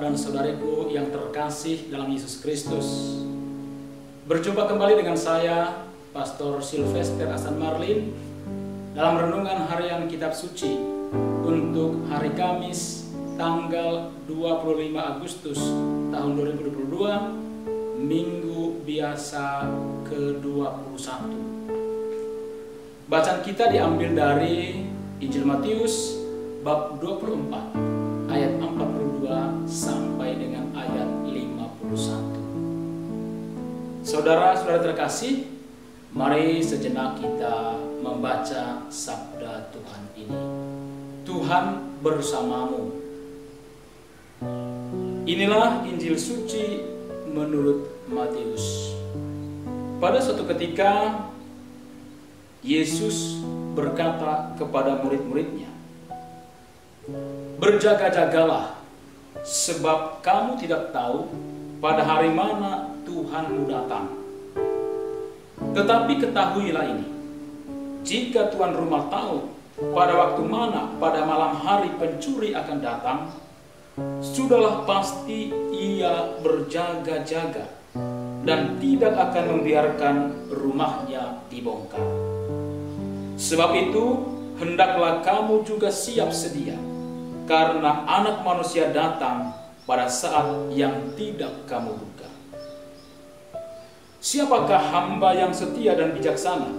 dan saudariku yang terkasih dalam Yesus Kristus. Berjumpa kembali dengan saya, Pastor Sylvester Hasan Marlin, dalam renungan harian Kitab Suci untuk hari Kamis tanggal 25 Agustus tahun 2022, Minggu Biasa ke-21. Bacaan kita diambil dari Injil Matius bab 24 ayat 42 sampai dengan ayat 51. Saudara-saudara terkasih, mari sejenak kita membaca sabda Tuhan ini. Tuhan bersamamu. Inilah Injil suci menurut Matius. Pada suatu ketika Yesus berkata kepada murid-muridnya, "Berjaga-jagalah, sebab kamu tidak tahu pada hari mana Tuhanmu datang. Tetapi ketahuilah ini, jika tuan rumah tahu pada waktu mana pada malam hari pencuri akan datang, sudahlah pasti ia berjaga-jaga dan tidak akan membiarkan rumahnya dibongkar. Sebab itu, hendaklah kamu juga siap sedia, karena Anak Manusia datang pada saat yang tidak kamu duga. Siapakah hamba yang setia dan bijaksana,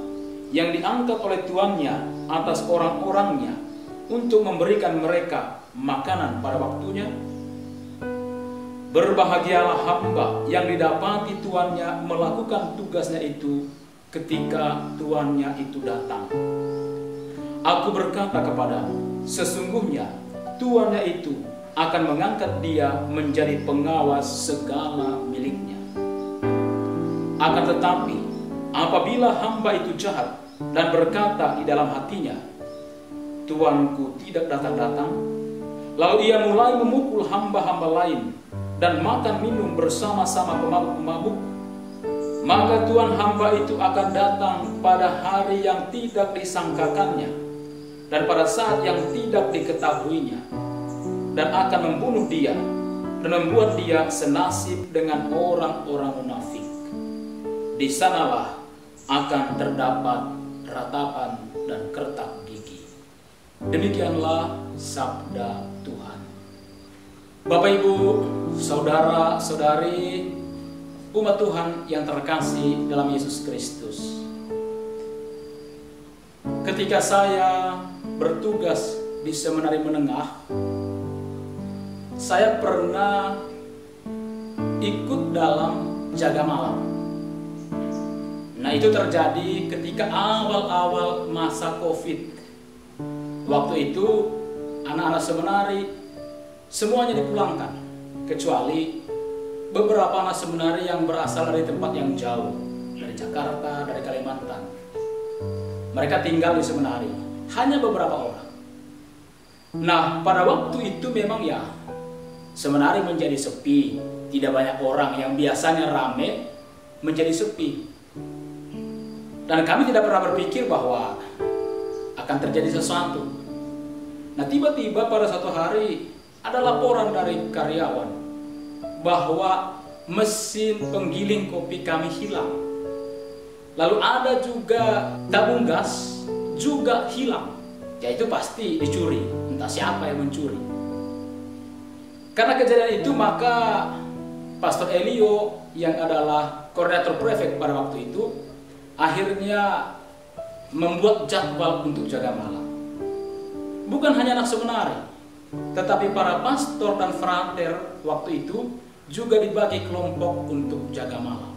yang diangkat oleh tuannya atas orang-orangnya untuk memberikan mereka makanan pada waktunya? Berbahagialah hamba yang didapati tuannya melakukan tugasnya itu ketika tuannya itu datang. Aku berkata kepadamu, sesungguhnya tuannya itu akan mengangkat dia menjadi pengawas segala miliknya. Akan tetapi, apabila hamba itu jahat dan berkata di dalam hatinya, tuanku tidak datang-datang, lalu ia mulai memukul hamba-hamba lain dan makan minum bersama-sama pemabuk-pemabuk, maka tuan hamba itu akan datang pada hari yang tidak disangkakannya dan pada saat yang tidak diketahuinya, dan akan membunuh dia dan membuat dia senasib dengan orang-orang munafik. Di sanalah akan terdapat ratapan dan kertak gigi." Demikianlah sabda Tuhan. Bapak, Ibu, saudara-saudari, umat Tuhan yang terkasih dalam Yesus Kristus. Ketika saya bertugas di seminari menengah, saya pernah ikut dalam jaga malam. Nah, itu terjadi ketika awal-awal masa COVID. Waktu itu anak-anak seminari semuanya dipulangkan, kecuali beberapa anak seminari yang berasal dari tempat yang jauh, dari Jakarta, dari Kalimantan. Mereka tinggal di seminari, hanya beberapa orang. Nah, pada waktu itu memang ya, seminari menjadi sepi, tidak banyak orang, yang biasanya rame menjadi sepi. Dan kami tidak pernah berpikir bahwa akan terjadi sesuatu. Nah, tiba-tiba pada suatu hari ada laporan dari karyawan bahwa mesin penggiling kopi kami hilang. Lalu ada juga tabung gas juga hilang. Ya, itu pasti dicuri, entah siapa yang mencuri. Karena kejadian itu, maka Pastor Elio yang adalah koordinator prefek pada waktu itu akhirnya membuat jadwal untuk jaga malam. Bukan hanya anak seminari, tetapi para pastor dan frater waktu itu juga dibagi kelompok untuk jaga malam.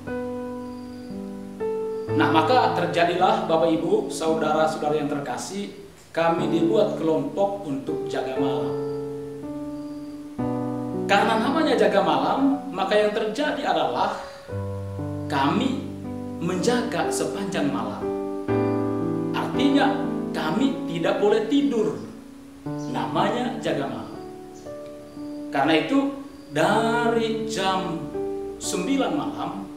Nah, maka terjadilah, Bapak, Ibu, saudara-saudara yang terkasih, kami dibuat kelompok untuk jaga malam. Karena namanya jaga malam, maka yang terjadi adalah kami menjaga sepanjang malam. Artinya kami tidak boleh tidur. Namanya jaga malam. Karena itu dari jam 9 malam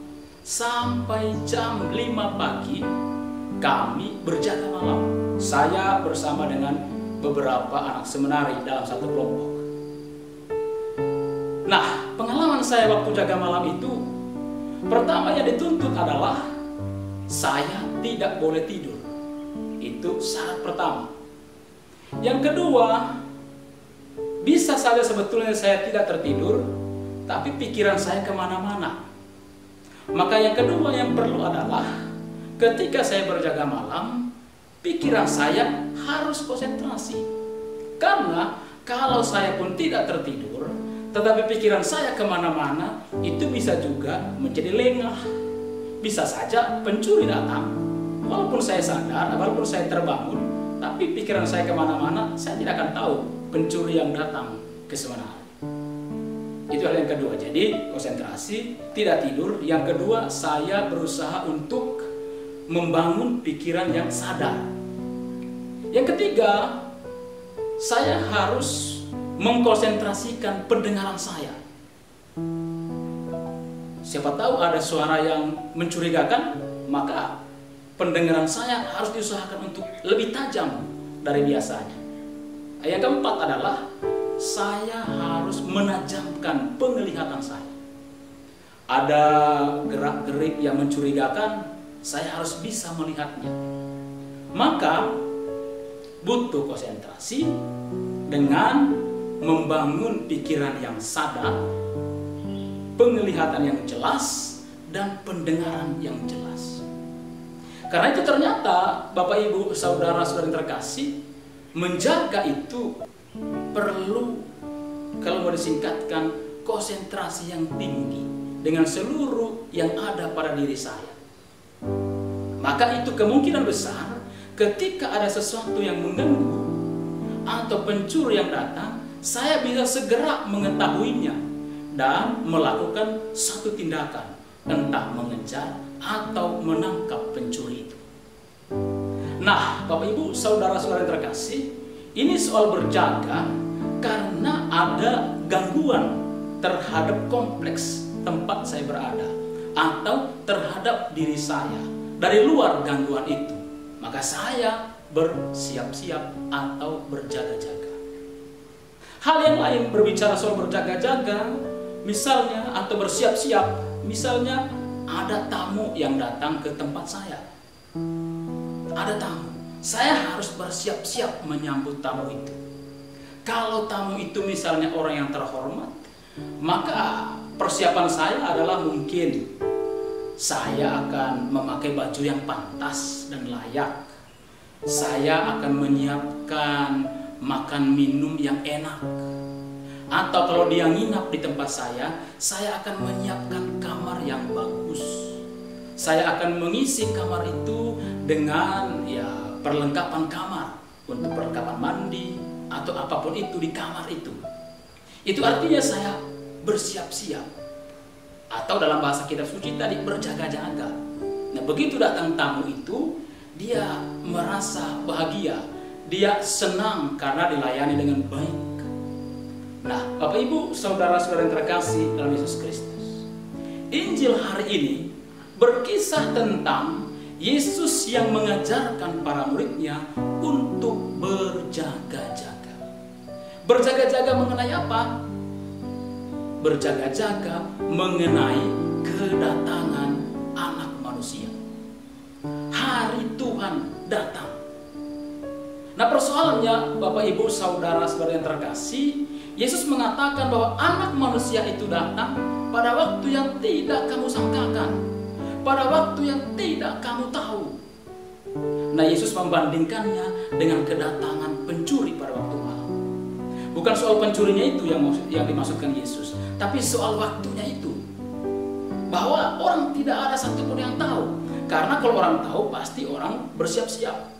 sampai jam 5 pagi kami berjaga malam. Saya bersama dengan beberapa anak seminari dalam satu kelompok. Nah, pengalaman saya waktu jaga malam itu, pertama yang dituntut adalah saya tidak boleh tidur. Itu syarat pertama. Yang kedua, bisa saja sebetulnya saya tidak tertidur, tapi pikiran saya kemana-mana. Maka yang kedua yang perlu adalah ketika saya berjaga malam, pikiran saya harus konsentrasi. Karena kalau saya pun tidak tertidur, tetapi pikiran saya kemana-mana, itu bisa juga menjadi lengah. Bisa saja pencuri datang, walaupun saya sadar, walaupun saya terbangun, tapi pikiran saya kemana-mana, saya tidak akan tahu pencuri yang datang ke mana hari. Itu hal yang kedua. Jadi konsentrasi, tidak tidur. Yang kedua, saya berusaha untuk membangun pikiran yang sadar. Yang ketiga, saya harus mengkonsentrasikan pendengaran saya. Siapa tahu ada suara yang mencurigakan, maka pendengaran saya harus diusahakan untuk lebih tajam dari biasanya. Yang keempat adalah saya harus menajamkan penglihatan saya. Ada gerak-gerik yang mencurigakan, saya harus bisa melihatnya. Maka butuh konsentrasi dengan membangun pikiran yang sadar, penglihatan yang jelas, dan pendengaran yang jelas. Karena itu ternyata Bapak Ibu saudara-saudara yang terkasih, menjaga itu perlu, kalau mau disingkatkan, konsentrasi yang tinggi dengan seluruh yang ada pada diri saya. Maka itu kemungkinan besar ketika ada sesuatu yang mengganggu atau pencuri yang datang, saya bisa segera mengetahuinya dan melakukan satu tindakan, entah mengejar atau menangkap pencuri itu. Nah, Bapak Ibu saudara-saudara yang terkasih, ini soal berjaga karena ada gangguan terhadap kompleks tempat saya berada atau terhadap diri saya dari luar gangguan itu. Maka saya bersiap-siap atau berjaga-jaga. Hal yang lain berbicara soal berjaga-jaga, misalnya, atau bersiap-siap, misalnya ada tamu yang datang ke tempat saya. Ada tamu, saya harus bersiap-siap menyambut tamu itu. Kalau tamu itu misalnya orang yang terhormat, maka persiapan saya adalah mungkin saya akan memakai baju yang pantas dan layak. Saya akan menyiapkan makan minum yang enak. Atau kalau dia nginap di tempat saya akan menyiapkan kamar yang bagus. Saya akan mengisi kamar itu dengan perlengkapan kamar, untuk perlengkapan mandi atau apapun itu di kamar itu. Itu artinya saya bersiap-siap. Atau dalam bahasa kitab suci tadi, berjaga-jaga. Nah, begitu datang tamu itu, dia merasa bahagia, dia senang karena dilayani dengan baik. Nah, Bapak Ibu saudara-saudara yang terkasih dalam Yesus Kristus, Injil hari ini berkisah tentang Yesus yang mengajarkan para muridnya untuk berjaga-jaga. Berjaga-jaga mengenai apa? Berjaga-jaga mengenai kedatangan Anak Manusia. Hari Tuhan datang. Nah, persoalannya Bapak Ibu saudara-saudara yang terkasih, Yesus mengatakan bahwa Anak Manusia itu datang pada waktu yang tidak kamu sangkakan, pada waktu yang tidak kamu tahu. Nah, Yesus membandingkannya dengan kedatangan pencuri pada waktu malam. Bukan soal pencurinya itu yang dimaksudkan Yesus, tapi soal waktunya itu. Bahwa orang tidak ada satupun yang tahu. Karena kalau orang tahu, pasti orang bersiap-siap.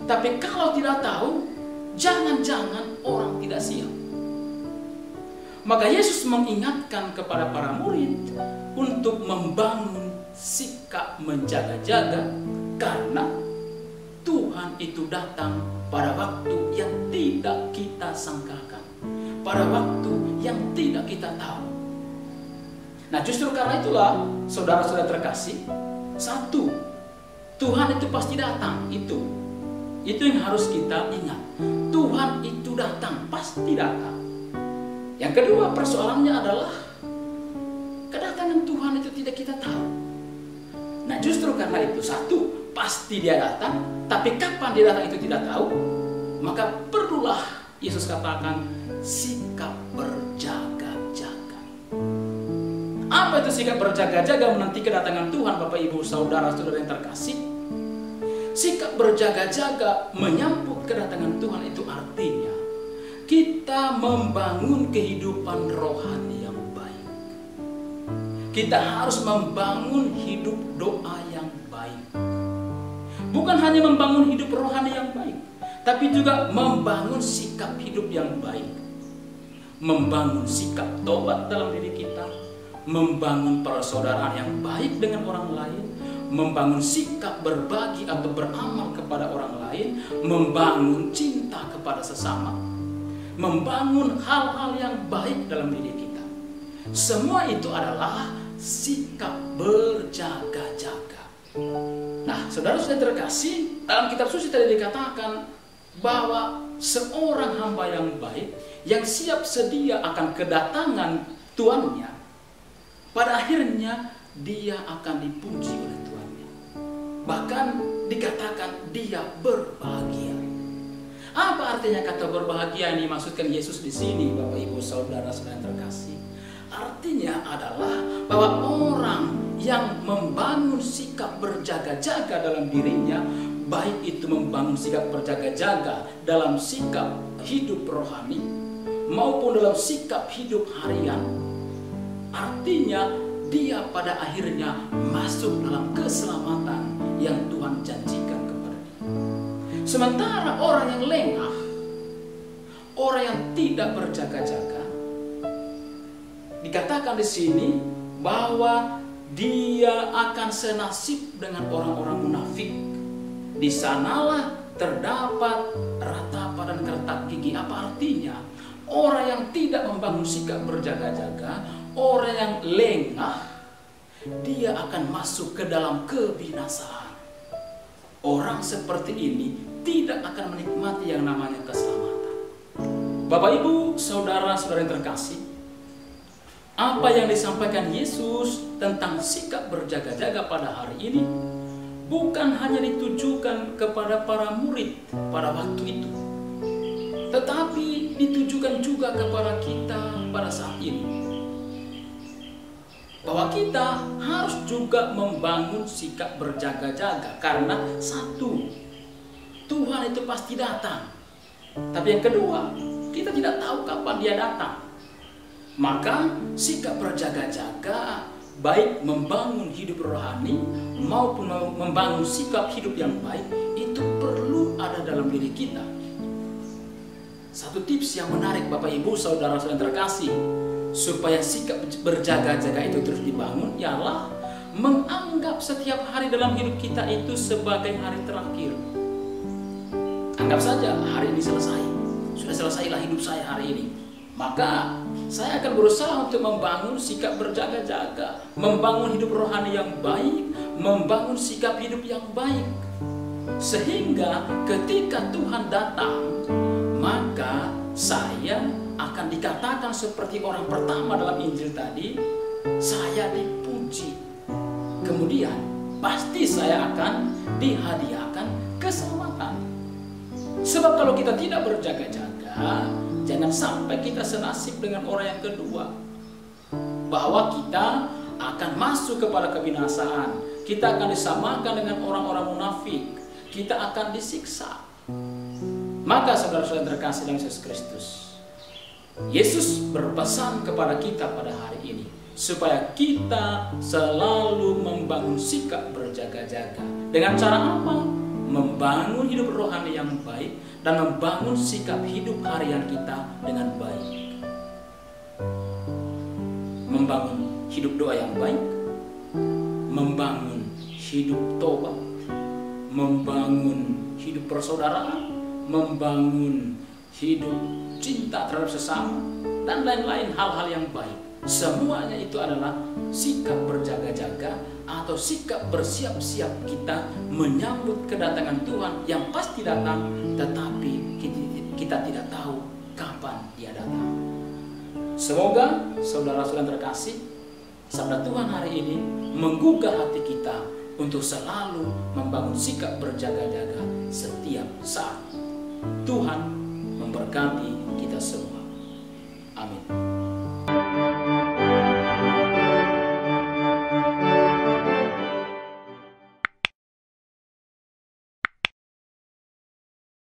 Tapi kalau tidak tahu, jangan-jangan orang tidak siap. Maka Yesus mengingatkan kepada para murid untuk membangun sikap menjaga-jaga, karena Tuhan itu datang pada waktu yang tidak kita sangkakan, pada waktu yang tidak kita tahu. Nah, justru karena itulah saudara-saudara terkasih, satu, Tuhan itu pasti datang. Itu yang harus kita ingat. Tuhan itu datang, pasti datang. Yang kedua, persoalannya adalah kedatangan Tuhan itu tidak kita tahu. Nah, justru karena itu, satu, pasti dia datang, tapi kapan dia datang itu tidak tahu. Maka perlulah Yesus katakan sikap berjaga-jaga. Apa itu sikap berjaga-jaga menanti kedatangan Tuhan, Bapak Ibu saudara-saudara yang terkasih? Sikap berjaga-jaga menyambut kedatangan Tuhan itu artinya kita membangun kehidupan rohani yang baik. Kita harus membangun hidup doa yang baik. Bukan hanya membangun hidup rohani yang baik, tapi juga membangun sikap hidup yang baik. Membangun sikap tobat dalam diri kita, membangun persaudaraan yang baik dengan orang lain, membangun sikap berbagi atau beramal kepada orang lain, membangun cinta kepada sesama, membangun hal-hal yang baik dalam diri kita. Semua itu adalah sikap berjaga-jaga. Nah, saudara-saudara terkasih, dalam kitab suci tadi dikatakan bahwa seorang hamba yang baik, yang siap sedia akan kedatangan tuannya, pada akhirnya dia akan dipuji oleh tuannya. Bahkan dikatakan dia berbahagia. Apa artinya kata berbahagia yang dimaksudkan Yesus di sini, Bapak Ibu saudara-saudara yang terkasih? Artinya adalah bahwa orang yang membangun sikap berjaga-jaga dalam dirinya, baik itu membangun sikap berjaga-jaga dalam sikap hidup rohani maupun dalam sikap hidup harian, artinya dia pada akhirnya masuk dalam keselamatan yang Tuhan janjikan kepada dia. Sementara orang yang lengah, orang yang tidak berjaga-jaga, dikatakan di sini bahwa dia akan senasib dengan orang-orang munafik. Di sanalah terdapat ratapan dan kertak gigi. Apa artinya? Orang yang tidak membangun sikap berjaga-jaga, orang yang lengah, dia akan masuk ke dalam kebinasaan. Orang seperti ini tidak akan menikmati yang namanya keselamatan. Bapak Ibu, saudara-saudara yang terkasih, apa yang disampaikan Yesus tentang sikap berjaga-jaga pada hari ini bukan hanya ditujukan kepada para murid pada waktu itu, tetapi ditujukan juga kepada kita pada saat ini. Bahwa kita harus juga membangun sikap berjaga-jaga. Karena satu, Tuhan itu pasti datang. Tapi yang kedua, kita tidak tahu kapan dia datang. Maka sikap berjaga-jaga, baik membangun hidup rohani maupun membangun sikap hidup yang baik, itu perlu ada dalam diri kita. Satu tips yang menarik Bapak Ibu saudara-saudara yang terkasih, supaya sikap berjaga-jaga itu terus dibangun, ialah menganggap setiap hari dalam hidup kita itu sebagai hari terakhir. Anggap saja hari ini selesai, sudah selesailah hidup saya hari ini. Maka saya akan berusaha untuk membangun sikap berjaga-jaga, membangun hidup rohani yang baik, membangun sikap hidup yang baik. Sehingga ketika Tuhan datang, maka saya akan dikatakan seperti orang pertama dalam Injil tadi, saya dipuji. Kemudian pasti saya akan dihadiahkan keselamatan. Sebab kalau kita tidak berjaga-jaga, jangan sampai kita senasib dengan orang yang kedua, bahwa kita akan masuk kepada kebinasaan, kita akan disamakan dengan orang-orang munafik, kita akan disiksa. Maka saudara-saudara terkasih dalam Yesus Kristus, Yesus berpesan kepada kita pada hari ini supaya kita selalu membangun sikap berjaga-jaga. Dengan cara apa? Membangun hidup rohani yang baik dan membangun sikap hidup harian kita dengan baik. Membangun hidup doa yang baik, membangun hidup tobat, membangun hidup persaudaraan, membangun hidup cinta terhadap sesama, dan lain-lain hal-hal yang baik. Semuanya itu adalah sikap berjaga-jaga atau sikap bersiap-siap kita menyambut kedatangan Tuhan yang pasti datang, tetapi kita tidak tahu kapan dia datang. Semoga saudara-saudara terkasih, sabda Tuhan hari ini menggugah hati kita untuk selalu membangun sikap berjaga-jaga setiap saat. Tuhan memberkati kita semua. Amin.